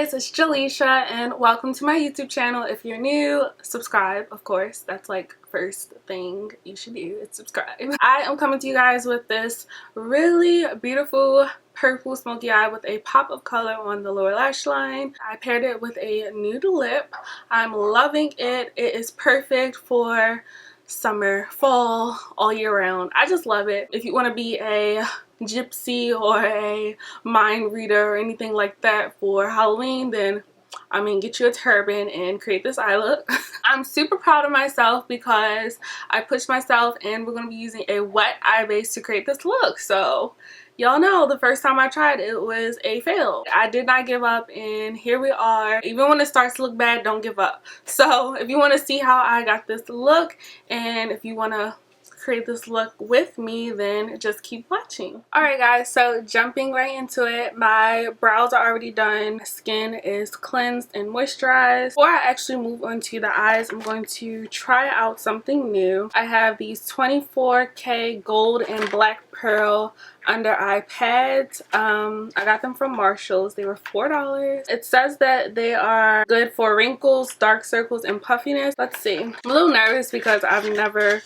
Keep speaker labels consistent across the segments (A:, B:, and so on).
A: guys, it's Jaleisha and welcome to my YouTube channel. If you're new, subscribe, of course. That's like first thing you should do, is subscribe. I am coming to you guys with this really beautiful purple smoky eye with a pop of color on the lower lash line. I paired it with a nude lip. I'm loving it. It is perfect for summer, fall, all year round. I just love it. If you want to be a gypsy or a mind reader or anything like that for Halloween, then I mean, get you a turban and create this eye look. I'm super proud of myself because I pushed myself and we're going to be using a wet eye base to create this look. So y'all know the first time I tried it was a fail. I did not give up and here we are. Even when it starts to look bad, don't give up. So if you want to see how I got this look and if you want to create this look with me, then just keep watching. Alright guys, so jumping right into it, my brows are already done, my skin is cleansed and moisturized. Before I actually move on to the eyes, I'm going to try out something new. I have these 24K gold and black pearl under eye pads. I got them from Marshall's. They were $4. It says that they are good for wrinkles, dark circles, and puffiness. Let's see. I'm a little nervous because I've never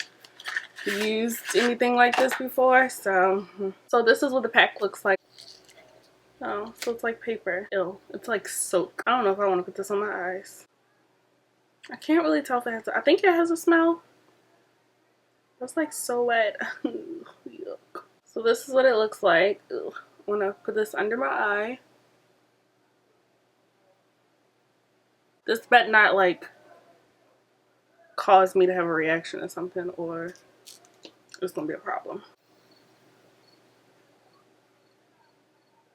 A: used anything like this before, so this is what the pack looks like. Oh, so it's like paper. Ew, it's like soap. I don't know if I want to put this on my eyes. I can't really tell if it has I think it has a smell. It's like so wet. Yuck. So this is what it looks like. Ew. I'm gonna put this under my eye. This better not like cause me to have a reaction or something, or it's gonna be a problem.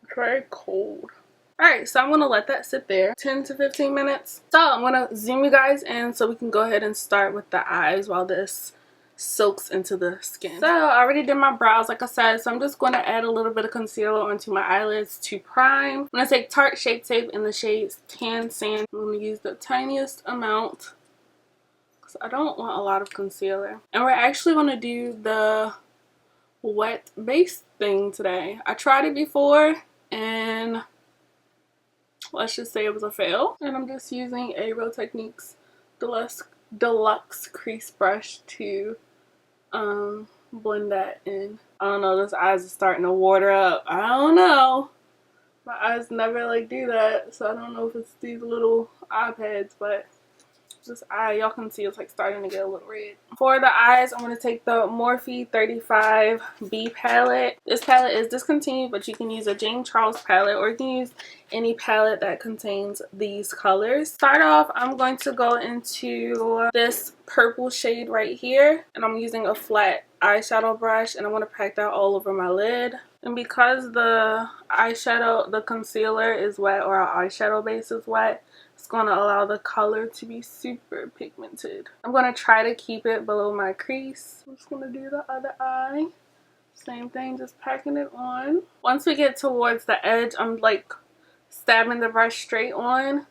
A: It's very cold. Alright, so I'm gonna let that sit there 10 to 15 minutes. So I'm gonna zoom you guys in so we can go ahead and start with the eyes while this soaks into the skin. So I already did my brows like I said, so I'm just going to add a little bit of concealer onto my eyelids to prime. I'm going to take Tarte Shape Tape in the shades Tan Sand. I'm going to use the tiniest amount because I don't want a lot of concealer. And we're actually going to do the wet base thing today. I tried it before and let's just say it was a fail. And I'm just using a Real Techniques Deluxe Crease Brush to blend that in. I don't know, this eyes is starting to water up. I don't know. My eyes never like do that, so I don't know if it's these little eye pads, but this eye, y'all can see it's like starting to get a little red. For the eyes, I'm going to take the Morphe 35B palette. This palette is discontinued, but you can use a Jane Charles palette or you can use any palette that contains these colors. Start off, I'm going to go into this purple shade right here, and I'm using a flat eyeshadow brush, and I want to pack that all over my lid. And because the eyeshadow, the concealer is wet, or our eyeshadow base is wet, it's going to allow the color to be super pigmented. I'm going to try to keep it below my crease. I'm just going to do the other eye. Same thing, just packing it on. Once we get towards the edge, I'm like stabbing the brush straight on,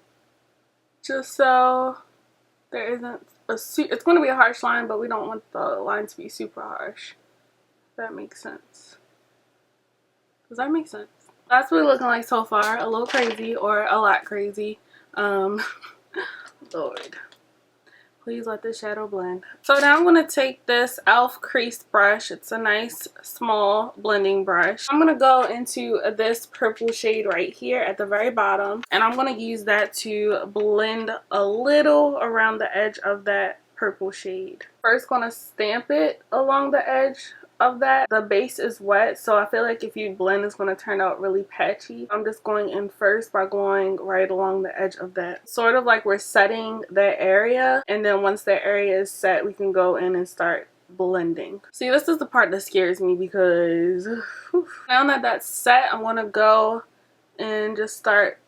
A: just so there isn't it's going to be a harsh line, but we don't want the line to be super harsh. If that makes sense. Does that make sense? That's what it's looking like so far. A little crazy or a lot crazy. Lord, please let the shadow blend. So now I'm going to take this e.l.f. crease brush. It's a nice small blending brush. I'm going to go into this purple shade right here at the very bottom, and I'm going to use that to blend a little around the edge of that purple shade. First, going to stamp it along the edge of that. The base is wet, so I feel like if you blend, it's going to turn out really patchy. I'm just going in first by going right along the edge of that, sort of like we're setting that area, and then once that area is set, we can go in and start blending. See, this is the part that scares me because now that that's set, I want to go and just start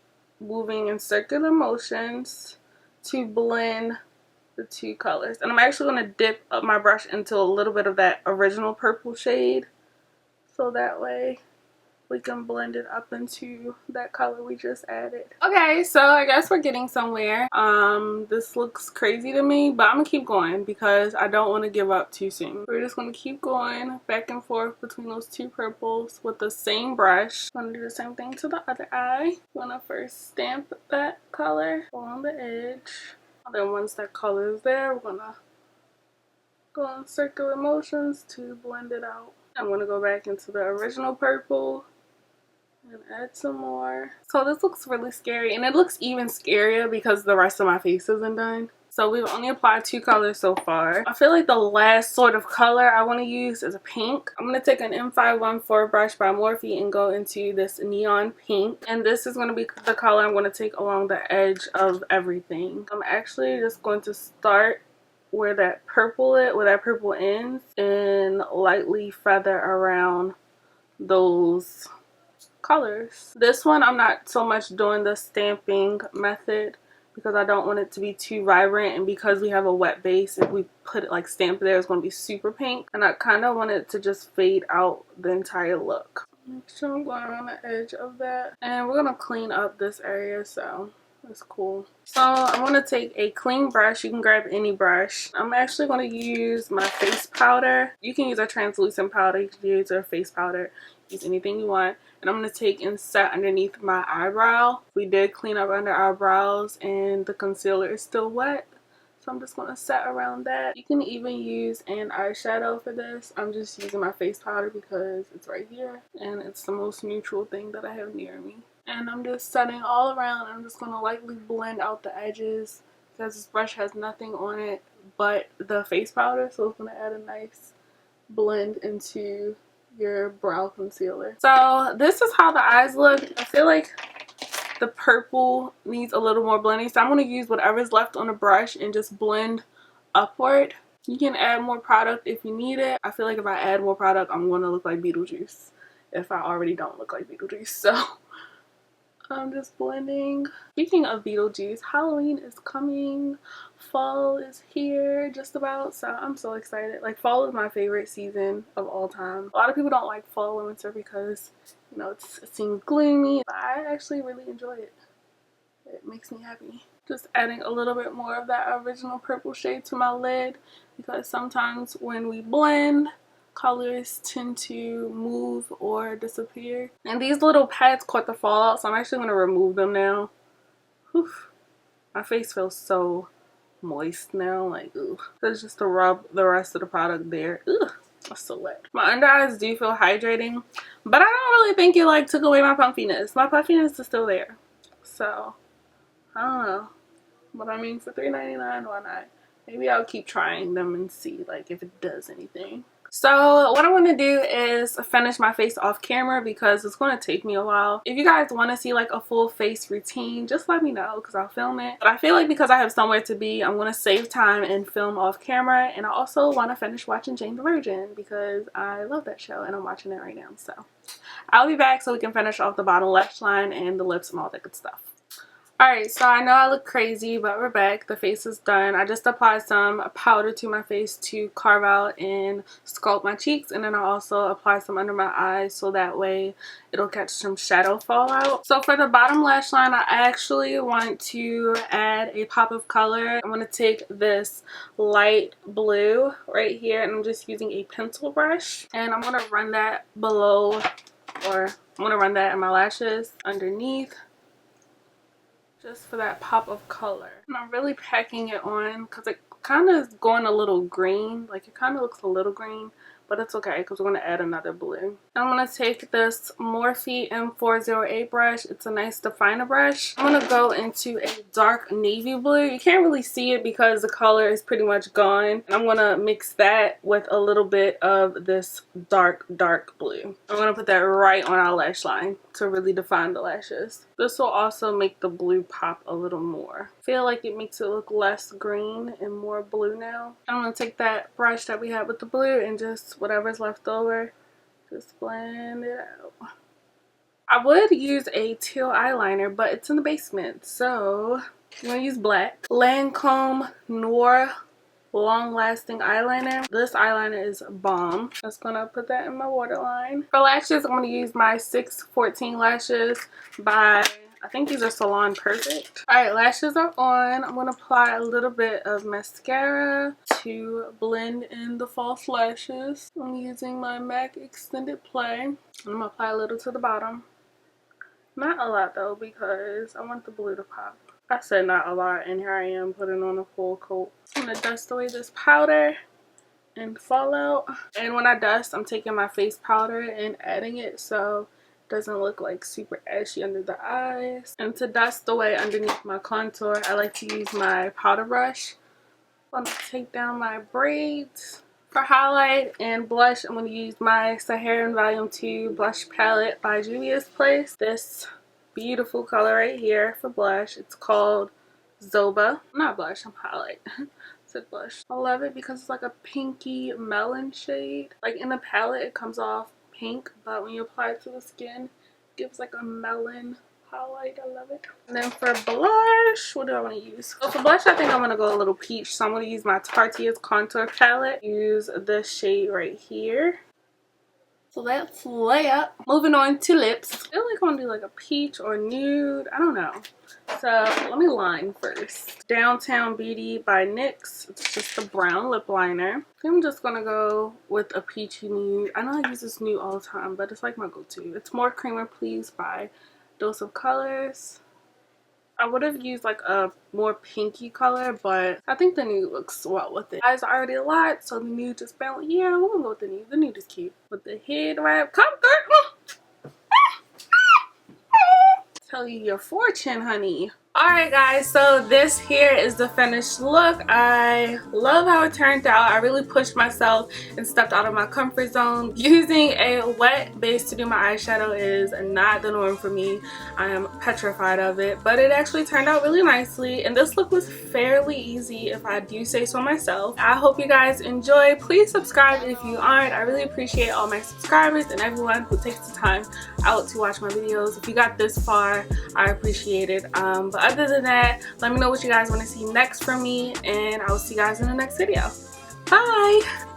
A: moving in circular motions to blend the two colors. And I'm actually going to dip up my brush into a little bit of that original purple shade, so that way we can blend it up into that color we just added. Okay, so I guess we're getting somewhere. This looks crazy to me, but I'm gonna keep going because I don't want to give up too soon. We're just gonna keep going back and forth between those two purples with the same brush. I'm gonna do the same thing to the other eye. I'm gonna first stamp that color along the edge. And then once that color is there, we're gonna go in circular motions to blend it out. I'm gonna go back into the original purple and add some more. So this looks really scary, and it looks even scarier because the rest of my face isn't done. So we've only applied 2 colors so far. I feel like the last sort of color I want to use is a pink. I'm going to take an M514 brush by Morphe and go into this neon pink. And this is going to be the color I'm going to take along the edge of everything. I'm actually just going to start where that purple ends and lightly feather around those colors. This one I'm not so much doing the stamping method because I don't want it to be too vibrant, and because we have a wet base, if we put it like stamp there, it's going to be super pink, and I kind of want it to just fade out the entire look. Make sure I'm going around the edge of that, and we're going to clean up this area, so that's cool. So I'm going to take a clean brush. You can grab any brush. I'm actually going to use my face powder. You can use a translucent powder, you can use a face powder, use anything you want. And I'm going to take and set underneath my eyebrow. We did clean up under our brows and the concealer is still wet, so I'm just going to set around that. You can even use an eyeshadow for this. I'm just using my face powder because it's right here and it's the most neutral thing that I have near me. And I'm just setting all around. I'm just going to lightly blend out the edges because this brush has nothing on it but the face powder, so it's going to add a nice blend into your brow concealer. So this is how the eyes look. I feel like the purple needs a little more blending, so I'm going to use whatever's left on the brush and just blend upward. You can add more product if you need it. I feel like if I add more product, I'm going to look like Beetlejuice if I already don't look like Beetlejuice. So I'm just blending. Speaking of Beetlejuice, Halloween is coming. Fall is here just about, so I'm so excited. Like, fall is my favorite season of all time. A lot of people don't like fall and winter because, you know, it seems gloomy, but I actually really enjoy it. It makes me happy. Just adding a little bit more of that original purple shade to my lid because sometimes when we blend, colors tend to move or disappear. And these little pads caught the fallout, so I'm actually going to remove them now. Whew. My face feels so moist now, like, ooh. That's just to rub the rest of the product there. Ugh, that's so wet. My under eyes do feel hydrating, but I don't really think it like took away my puffiness. My puffiness is still there, so I don't know. But I mean, for $3.99, why not? Maybe I'll keep trying them and see like if it does anything. So what I'm going to do is finish my face off camera because it's going to take me a while. If you guys want to see like a full face routine, just let me know because I'll film it. But I feel like because I have somewhere to be, I'm going to save time and film off camera. And I also want to finish watching Jane the Virgin because I love that show and I'm watching it right now. So I'll be back so we can finish off the bottom lash line and the lips and all that good stuff. Alright, so I know I look crazy, but we're back. The face is done. I just applied some powder to my face to carve out and sculpt my cheeks, and then I also applied some under my eyes so that way it'll catch some shadow fallout. So for the bottom lash line, I actually want to add a pop of color. I'm going to take this light blue right here, and I'm just using a pencil brush, and I'm going to run that below, or I'm going to run that in my lashes underneath, just for that pop of color. And I'm really packing it on because it kind of is going a little green. Like, it kind of looks a little green, but it's okay because we're going to add another blue. I'm going to take this Morphe M408 brush. It's a nice definer brush. I'm going to go into a dark navy blue. You can't really see it because the color is pretty much gone. I'm going to mix that with a little bit of this dark blue. I'm going to put that right on our lash line to really define the lashes. This will also make the blue pop a little more. I feel like it makes it look less green and more blue now. I'm going to take that brush that we had with the blue and just whatever's left over, just blend it out. I would use a teal eyeliner, but it's in the basement, so I'm going to use black. Lancome Noir long lasting eyeliner. This eyeliner is bomb. I'm just gonna put that in my waterline. For lashes, I'm gonna use my 614 lashes by, I think these are Salon Perfect. Alright, lashes are on. I'm gonna apply a little bit of mascara to blend in the false lashes. I'm using my MAC Extended Play. I'm gonna apply a little to the bottom. Not a lot though, because I want the blue to pop. I said not a lot, and here I am putting on a full coat. I'm gonna dust away this powder and fallout. And when I dust, I'm taking my face powder and adding it so it doesn't look like super ashy under the eyes. And to dust away underneath my contour, I like to use my powder brush. I'm gonna take down my braids. For highlight and blush, I'm going to use my Saharan Volume 2 blush palette by Juvia's Place. This beautiful color right here for blush. It's called Zoba. Not blush, I'm highlight. It's a blush. I love it because it's like a pinky melon shade. Like in the palette, it comes off pink, but when you apply it to the skin, it gives like a melon highlight. I love it. And then for blush, what do I want to use? So for blush, I think I'm going to go a little peach. So I'm going to use my Tarteist contour palette. Use this shade right here. So that's layup. Moving on to lips. I feel like I'm going to do like a peach or nude. I don't know. So let me line first. Downtown Beauty by NYX. It's just a brown lip liner. I think I'm just going to go with a peachy nude. I know I use this nude all the time, but it's like my go-to. It's More Creamer Please by Dose of Colors. I would have used like a more pinky color, but I think the nude looks well with it. Eyes are already a lot, so the nude just felt, yeah, we're gonna go with the nude. The nude is cute. With the head wrap, come through. Tell you your fortune, honey. Alright guys, so this here is the finished look. I love how it turned out. I really pushed myself and stepped out of my comfort zone. Using a wet base to do my eyeshadow is not the norm for me. I am petrified of it, but it actually turned out really nicely, and this look was fairly easy if I do say so myself. I hope you guys enjoy. Please subscribe if you aren't. I really appreciate all my subscribers and everyone who takes the time out to watch my videos. If you got this far, I appreciate it. But other than that, let me know what you guys want to see next from me, and I will see you guys in the next video. Bye!